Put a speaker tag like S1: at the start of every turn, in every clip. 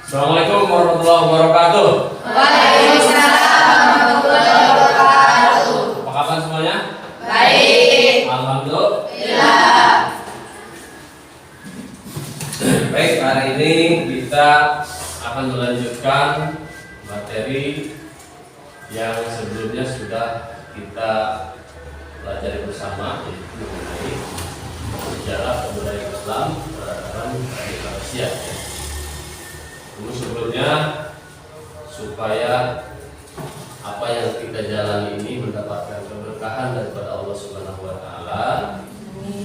S1: Assalamualaikum warahmatullahi wabarakatuh.
S2: Waalaikumsalam warahmatullahi wabarakatuh.
S1: Apa kabar semuanya?
S2: Baik.
S1: Alhamdulillah. Baik, hari ini kita akan melanjutkan materi yang sebelumnya sudah kita pelajari bersama, yaitu mengenai sejarah kebudayaan Islam peradaban di Malaysia. Dulu sebelumnya, supaya apa yang kita jalani ini mendapatkan keberkahan daripada Allah Subhanahu wa taala,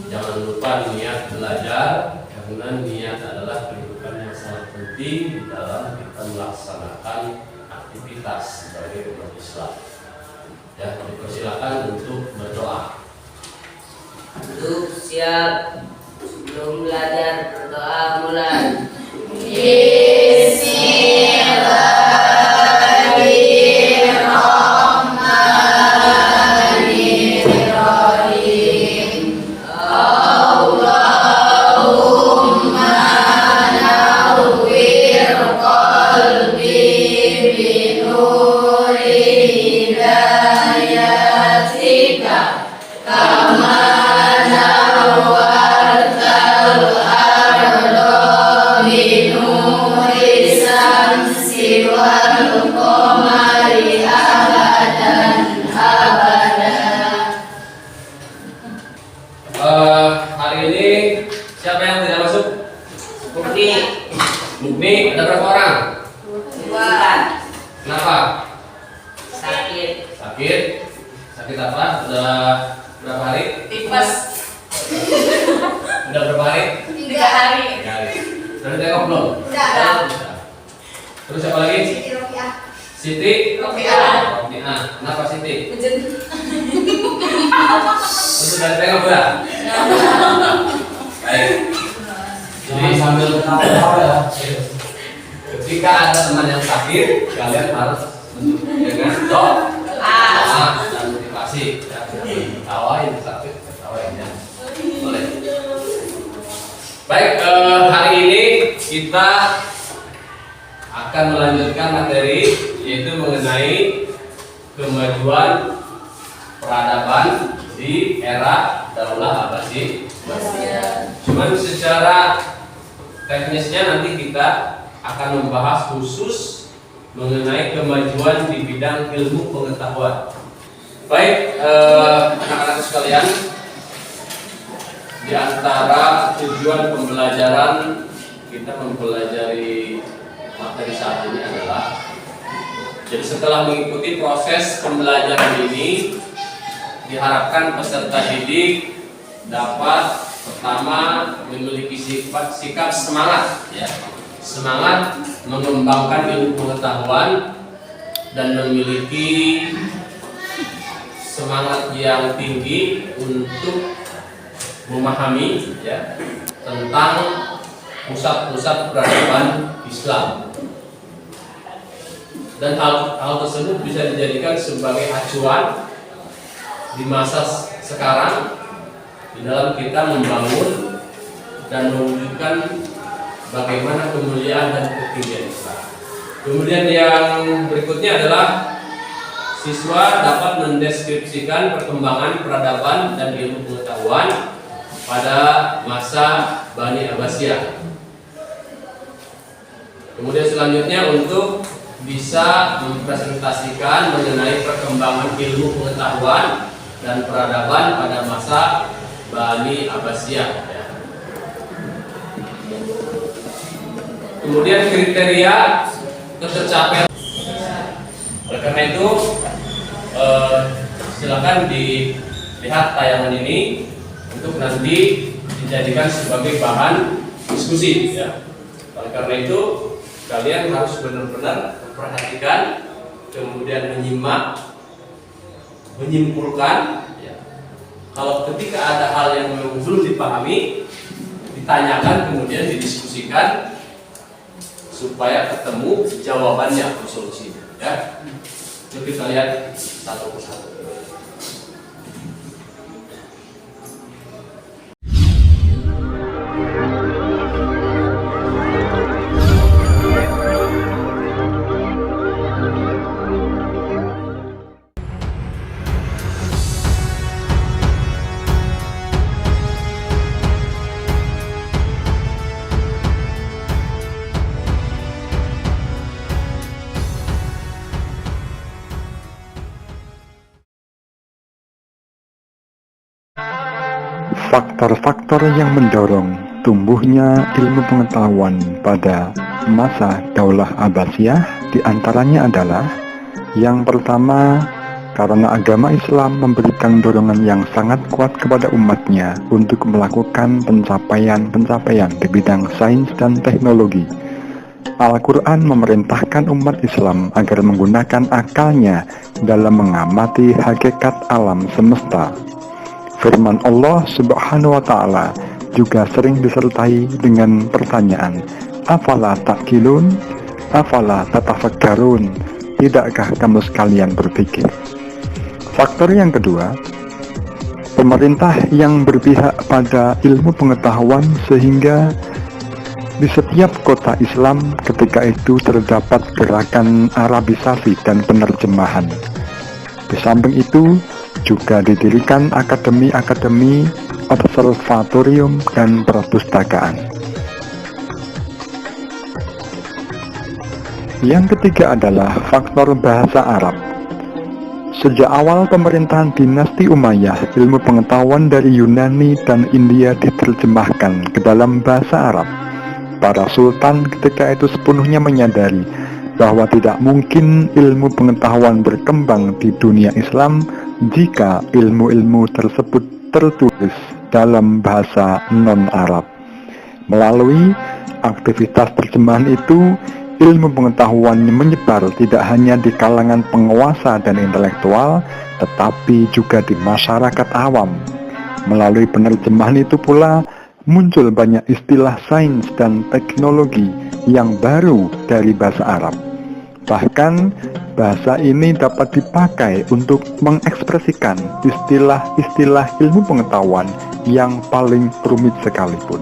S1: jangan lupa niat belajar, karena niat adalah kedudukan yang sangat penting di dalam kita melaksanakan aktivitas sebagai umat Islam. Ya, dipersilakan untuk berdoa.
S3: Duduk siap. Sebelum belajar berdoa mulai.
S1: Hari ini siapa yang tidak masuk? Mukni, ada berapa orang?
S3: Dua.
S1: Kenapa?
S3: Sakit.
S1: Sakit? Sakit apa? Sudah berapa hari?
S2: Tipes.
S1: Sudah berapa hari?
S2: 3 hari.
S1: 3 hari. Sudah ditengok belum?
S2: Udah.
S1: Terus siapa lagi? Siti?
S2: Rofiah.
S1: Kenapa Siti?
S2: Hujan.
S1: Terus sudah ditengok udah? Baik. Jadi sambil ketawa ya. Ketika ada teman yang sakit, kalian harus menunjukkan dengan doa dan motivasi. Ketawain sakit, ketawain ya. Boleh. Baik, hari ini kita akan melanjutkan materi, yaitu mengenai kemajuan peradaban di era Daulah Abbasiyah. Cuman secara teknisnya nanti kita akan membahas khusus mengenai kemajuan di bidang ilmu pengetahuan. Baik, anak-anak sekalian, di antara tujuan pembelajaran kita mempelajari materi saat ini adalah, jadi setelah mengikuti proses pembelajaran ini, diharapkan peserta didik dapat pertama memiliki sikap semangat, ya, semangat mengembangkan ilmu pengetahuan dan memiliki semangat yang tinggi untuk memahami, ya, tentang pusat-pusat peradaban Islam. Dan hal tersebut bisa dijadikan sebagai acuan di masa sekarang di dalam kita membangun dan mewujudkan bagaimana kemuliaan dan ketinggian Islam. Kemudian yang berikutnya adalah siswa dapat mendeskripsikan perkembangan peradaban dan ilmu pengetahuan pada masa Bani Abbasiyah. Kemudian selanjutnya untuk bisa mempresentasikan mengenai perkembangan ilmu pengetahuan dan peradaban pada masa Bani Abbasiyah. Kemudian kriteria ketercapaian. Oleh karena itu, silakan dilihat tayangan ini untuk nanti dijadikan sebagai bahan diskusi. Ya. Oleh karena itu, kalian harus benar-benar memperhatikan, kemudian menyimak, menyimpulkan. Ya. Kalau ketika ada hal yang belum dipahami, ditanyakan, kemudian didiskusikan supaya ketemu jawabannya atau solusinya. Ya. Jadi kita lihat satu persatu.
S4: Faktor-faktor yang mendorong tumbuhnya ilmu pengetahuan pada masa Daulah Abbasiyah diantaranya adalah: yang pertama, karena agama Islam memberikan dorongan yang sangat kuat kepada umatnya untuk melakukan pencapaian-pencapaian di bidang sains dan teknologi. Al-Quran memerintahkan umat Islam agar menggunakan akalnya dalam mengamati hakikat alam semesta. Firman Allah Subhanahu wa Ta'ala juga sering disertai dengan pertanyaan, "Afala ta'qilun? Afala tatafakkarun?" Tidakkah kamu sekalian berpikir? Faktor yang kedua, pemerintah yang berpihak pada ilmu pengetahuan sehingga di setiap kota Islam ketika itu terdapat gerakan Arabisasi dan penerjemahan. Di samping itu juga didirikan akademi-akademi, observatorium, dan perpustakaan. Yang ketiga adalah faktor bahasa Arab. Sejak awal pemerintahan dinasti Umayyah, ilmu pengetahuan dari Yunani dan India diterjemahkan ke dalam bahasa Arab. Para sultan ketika itu sepenuhnya menyadari bahwa tidak mungkin ilmu pengetahuan berkembang di dunia Islam jika ilmu-ilmu tersebut tertulis dalam bahasa non-Arab. Melalui aktivitas terjemahan itu, ilmu pengetahuan menyebar tidak hanya di kalangan penguasa dan intelektual, tetapi juga di masyarakat awam. Melalui penerjemahan itu pula muncul banyak istilah sains dan teknologi yang baru dari bahasa Arab. Bahkan bahasa ini dapat dipakai untuk mengekspresikan istilah-istilah ilmu pengetahuan yang paling rumit sekalipun.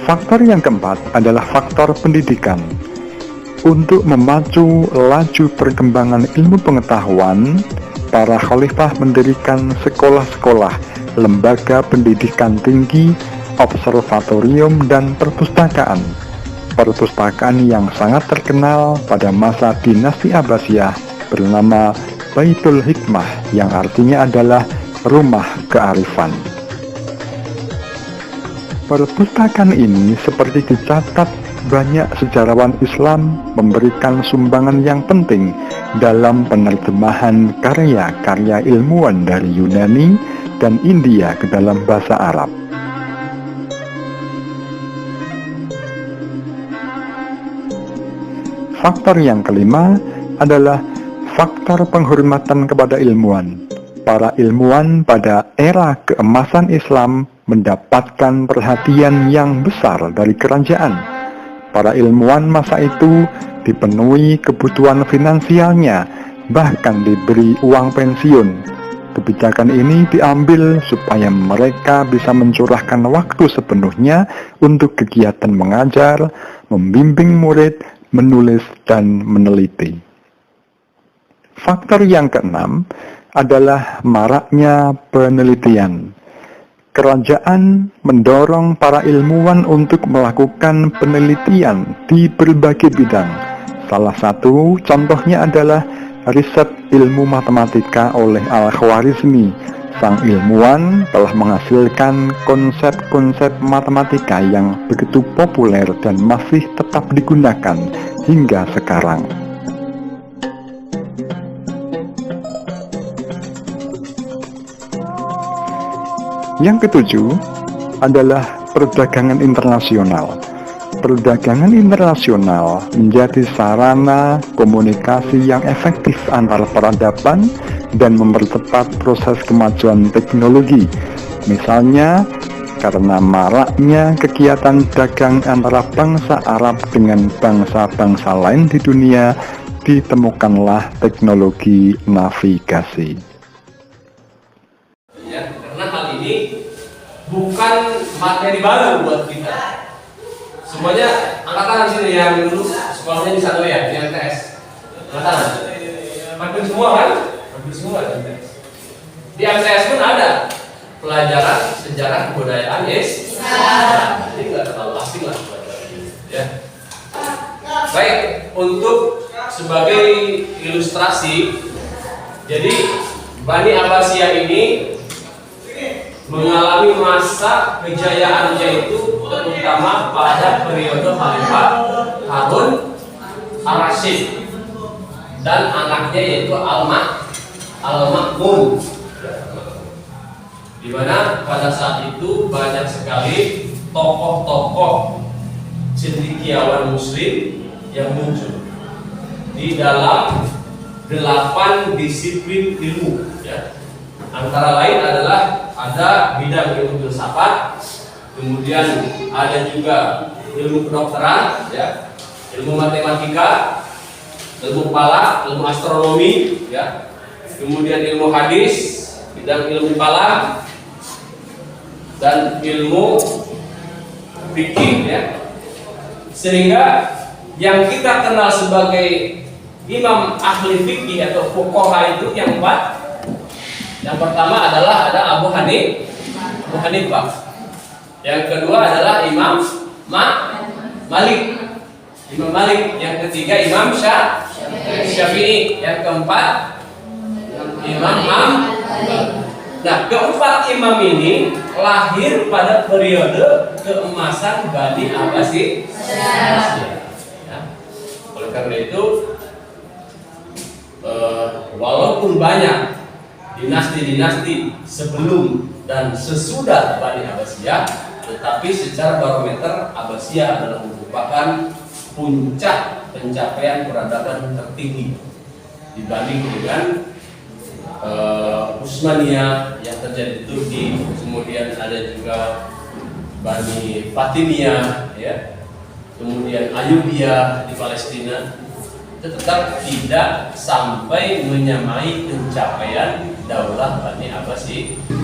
S4: Faktor yang keempat adalah faktor pendidikan. Untuk memacu laju perkembangan ilmu pengetahuan, para khalifah mendirikan sekolah-sekolah, lembaga pendidikan tinggi, observatorium, dan perpustakaan. Perpustakaan yang sangat terkenal pada masa dinasti Abbasiyah bernama Baitul Hikmah, yang artinya adalah rumah kearifan. Perpustakaan ini, seperti dicatat banyak sejarawan Islam, memberikan sumbangan yang penting dalam penerjemahan karya-karya ilmuwan dari Yunani dan India ke dalam bahasa Arab. Faktor yang kelima adalah faktor penghormatan kepada ilmuwan. Para ilmuwan pada era keemasan Islam mendapatkan perhatian yang besar dari kerajaan. Para ilmuwan masa itu dipenuhi kebutuhan finansialnya, bahkan diberi uang pensiun. Kebijakan ini diambil supaya mereka bisa mencurahkan waktu sepenuhnya untuk kegiatan mengajar, membimbing murid, menulis, dan meneliti. Faktor yang keenam adalah maraknya penelitian. Kerajaan mendorong para ilmuwan untuk melakukan penelitian di berbagai bidang. Salah satu contohnya adalah riset ilmu matematika oleh Al-Khwarizmi. Sang ilmuwan telah menghasilkan konsep-konsep matematika yang begitu populer dan masih tetap digunakan hingga sekarang. Yang ketujuh adalah perdagangan internasional. Perdagangan internasional menjadi sarana komunikasi yang efektif antar peradaban dan mempercepat proses kemajuan teknologi. Misalnya, karena maraknya kegiatan dagang antara bangsa Arab dengan bangsa-bangsa lain di dunia, ditemukanlah teknologi navigasi.
S1: Ya, karena hal ini bukan materi baru buat kita. Semuanya angkat tangan sini yang dulu sekolahnya di sana ya, di MTS. Angkat tangan. Hampir semua kan? Hampir semua di MTS. Di MTS pun ada pelajaran sejarah kebudayaan Islam. Jadi nggak terlalu asing lah pelajaran ini. Ya. Baik, untuk sebagai ilustrasi Jadi Bani Abbasiyah ini mengalami masa kejayaannya itu terutama pada periode Khalifah Harun Ar-Rasyid dan anaknya yaitu Al-Ma'mun, di mana pada saat itu banyak sekali tokoh-tokoh cendekiawan Muslim yang muncul di dalam 8 disiplin ilmu, ya. Antara lain adalah ada bidang ilmu filsafat, kemudian ada juga ilmu kedokteran, ya, ilmu matematika, ilmu kepala, ilmu astronomi, ya, kemudian ilmu hadis, bidang ilmu kepala, dan ilmu fikih, ya. Sehingga yang kita kenal sebagai imam ahli fikih atau fuqaha itu yang 4. Yang pertama adalah ada Abu Hanifah. Yang kedua adalah Imam Malik. Imam Malik. Yang ketiga Imam Syafi'i. Yang keempat Imam Nah, keempat imam ini lahir pada periode keemasan Bani Abbasiyah. Ya. Oleh karena itu, walaupun banyak dinasti-dinasti sebelum dan sesudah Bani Abbasiyah, tetapi secara barometer Abbasiyah adalah merupakan puncak pencapaian peradaban tertinggi dibanding dengan Utsmaniyah yang terjadi di Turki, kemudian ada juga Bani Fatimiyah, ya, kemudian Ayyubiyah di Palestina, tetap tidak sampai menyamai pencapaian daulah Bani Abbasiyah.